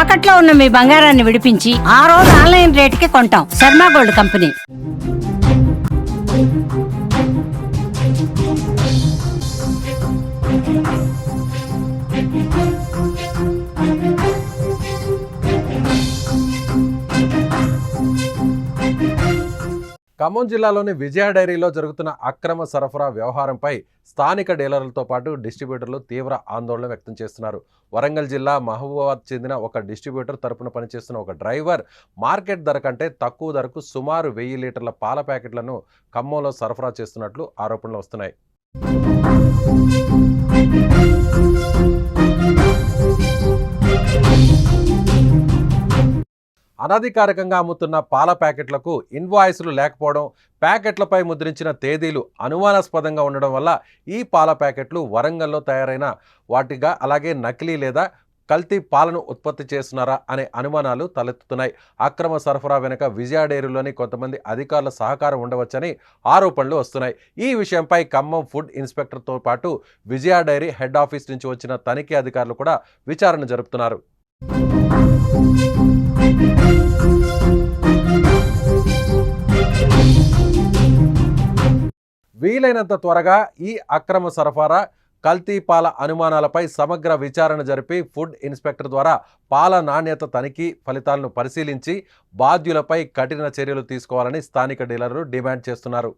తాకట్లో ఉన్న మీ బంగారాన్ని విడిపించి ఆ రోజు ఆన్లైన్ రేటుకి కొంటాం. Sharma gold company. ఖమ్మం జిల్లాలోని విజయ డైరీలో జరుగుతున్న అక్రమ సరఫరా వ్యవహారంపై స్థానిక డీలర్లతో పాటు డిస్ట్రిబ్యూటర్లు తీవ్ర ఆందోళన వ్యక్తం చేస్తున్నారు. వరంగల్ జిల్లా మహబూబాబాద్ చెందిన ఒక డిస్ట్రిబ్యూటర్ తరపున పనిచేస్తున్న ఒక డ్రైవర్ మార్కెట్ ధర కంటే తక్కువ ధరకు సుమారు 1000 లీటర్ల పాల ప్యాకెట్లను ఖమ్మంలో సరఫరా చేస్తున్నట్లు ఆరోపణలు వస్తున్నాయి. అనధికారికంగా అమ్ముతున్న పాల ప్యాకెట్లకు ఇన్వాయిస్లు లేకపోవడం, ప్యాకెట్లపై ముద్రించిన తేదీలు అనుమానాస్పదంగా ఉండడం వల్ల ఈ పాల ప్యాకెట్లు వరంగల్లో తయారైన వాటిగా అలాగే నకిలీ లేదా కల్తీ పాలను ఉత్పత్తి చేస్తున్నారా అనే అనుమానాలు తలెత్తుతున్నాయి. అక్రమ సరఫరా వెనుక విజయ డైరీలోని కొంతమంది అధికారుల సహకారం ఉండవచ్చని ఆరోపణలు వస్తున్నాయి. ఈ విషయంపై ఖమ్మం ఫుడ్ ఇన్స్పెక్టర్తో పాటు విజయ డైరీ హెడ్ ఆఫీస్ నుంచి వచ్చిన తనిఖీ అధికారులు కూడా విచారణ జరుపుతున్నారు. వీలైనంత త్వరగా ఈ అక్రమ సరఫరా, కల్తీ పాల అనుమానాలపై సమగ్ర విచారణ జరిపి ఫుడ్ ఇన్స్పెక్టర్ ద్వారా పాల నాణ్యత తనిఖీ ఫలితాలను పరిశీలించి బాధ్యులపై కఠిన చర్యలు తీసుకోవాలని స్థానిక డీలర్లు డిమాండ్ చేస్తున్నారు.